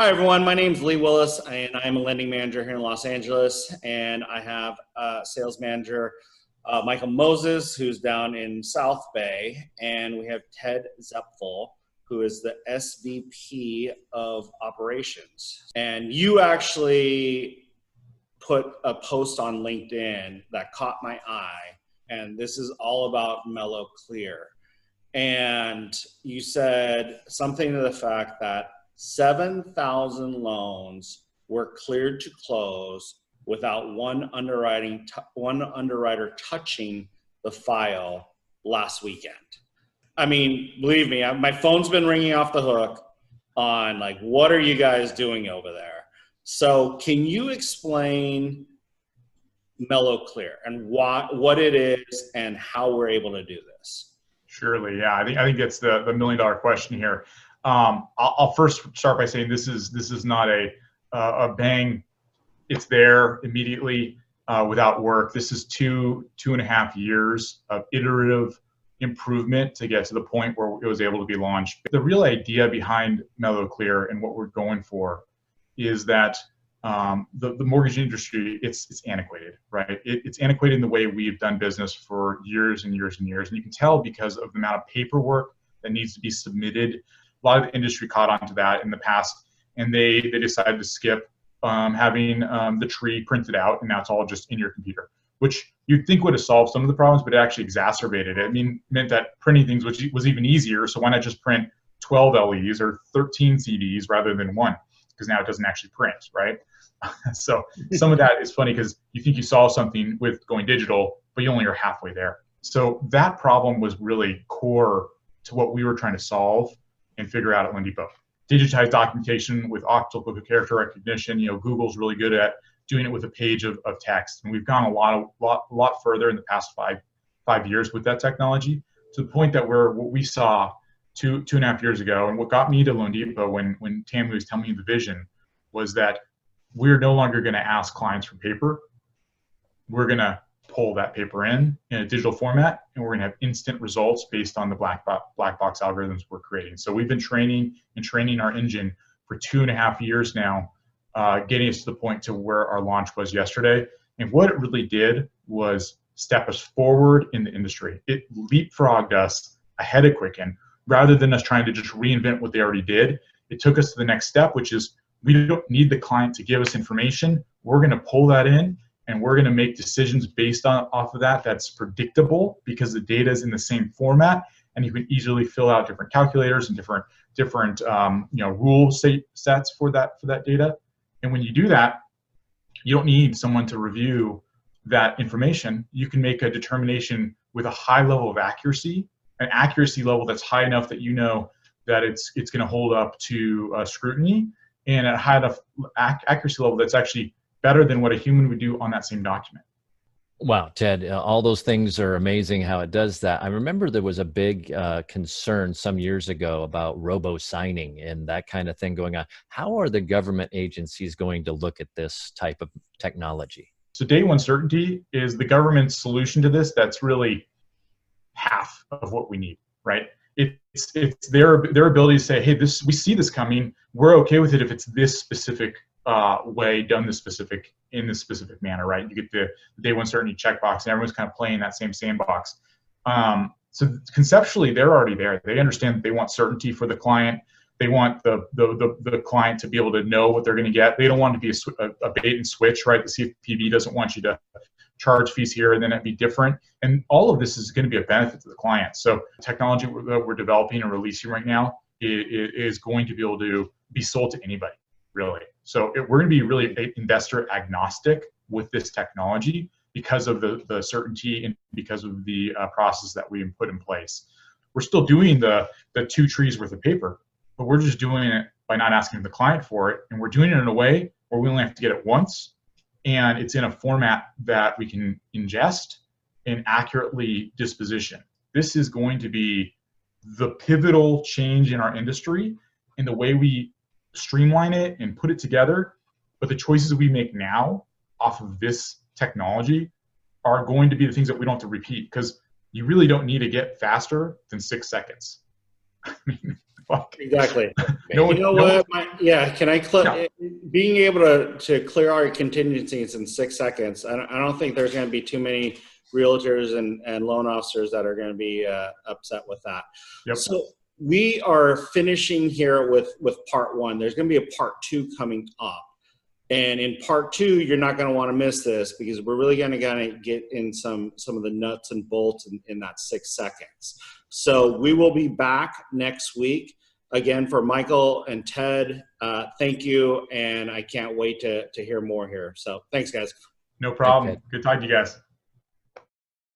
Hi, everyone. My name is Lee Willis, and I'm a lending manager here in Los Angeles. And I have sales manager Michael Moses, who's down in South Bay. And we have Ted Zepfel, who is the SVP of operations. And you actually put a post on LinkedIn that caught my eye. And this is all about MelloClear. And you said something to the fact that 7,000 loans were cleared to close without one underwriter touching the file last weekend. I mean, believe me, my phone's been ringing off the hook on like, what are you guys doing over there? So can you explain MelloClear and what it is and how we're able to do this? Surely, yeah. I think it's the million-dollar question here. I'll first start by saying this is not a bang. It's there immediately without work. This is two and a half years of iterative improvement to get to the point where it was able to be launched. The real idea behind MelloClear and what we're going for is that the mortgage industry, it's antiquated, right? It's antiquated in the way we've done business for years and years and years. And you can tell because of the amount of paperwork that needs to be submitted. A lot of the industry caught on to that in the past, and they decided to skip having the tree printed out, and now it's all just in your computer, which you'd think would have solved some of the problems, but it actually exacerbated it. I mean, meant that printing things was even easier, so why not just print 12 LEs or 13 CDs rather than one? Because now it doesn't actually print, right? So some of that is funny because you think you solve something with going digital, but you only are halfway there. So that problem was really core to what we were trying to solve and figure out at loanDepot. Digitized documentation with optical character recognition. Google's really good at doing it with a page of text, and we've gone a lot further in the past five years with that technology, to the point that what we saw two and a half years ago, and what got me to loanDepot when Tammy was telling me the vision, was that we're no longer going to ask clients for paper. We're going to pull that paper in a digital format, and we're going to have instant results based on the black box algorithms we're creating. So we've been training our engine for 2.5 years now, getting us to the point to where our launch was yesterday. And what it really did was step us forward in the industry. It leapfrogged us ahead of Quicken. Rather than us trying to just reinvent what they already did, it took us to the next step, which is we don't need the client to give us information. We're going to pull that in, and we're going to make decisions based off of that. That's predictable because the data is in the same format, and you can easily fill out different calculators and different rule sets for that data. And when you do that, you don't need someone to review that information. You can make a determination with a high level of accuracy, an accuracy level that's high enough that you know that it's going to hold up to scrutiny, and a high enough accuracy level that's actually better than what a human would do on that same document. Wow, Ted, all those things are amazing how it does that. I remember there was a big concern some years ago about robo-signing and that kind of thing going on. How are the government agencies going to look at this type of technology? So day one certainty is the government's solution to this. That's really half of what we need, right? It's their ability to say, hey, we see this coming. We're okay with it if it's this specific way done in this specific manner, right? You get the day one certainty checkbox, and everyone's kind of playing that same sandbox. So conceptually, they're already there. They understand that they want certainty for the client. They want the client to be able to know what they're going to get. They don't want it to be a bait and switch, right? The CFPB doesn't want you to charge fees here and then it'd be different. And all of this is going to be a benefit to the client. So the technology that we're developing and releasing right now is going to be able to be sold to anybody, really. So we're going to be really investor agnostic with this technology because of the certainty and because of the process that we put in place. We're still doing the 2 trees worth of paper, but we're just doing it by not asking the client for it. And we're doing it in a way where we only have to get it once, and it's in a format that we can ingest and accurately disposition. This is going to be the pivotal change in our industry in the way we streamline it and put it together. But the choices we make now off of this technology are going to be the things that we don't have to repeat, because you really don't need to get faster than 6 seconds. I mean, Like, Exactly. no one, You know no one, what? Yeah, can I yeah. being able to clear our contingencies in 6 seconds? I don't think there's going to be too many realtors and loan officers that are going to be upset with that. Yep. So we are finishing here with part one. There's going to be a part two coming up. And in part two, you're not going to want to miss this because we're really going to get in some of the nuts and bolts in that 6 seconds. So we will be back next week. Again, for Michael and Ted, thank you. And I can't wait to hear more here. So thanks, guys. No problem. Okay. Good talking to you guys.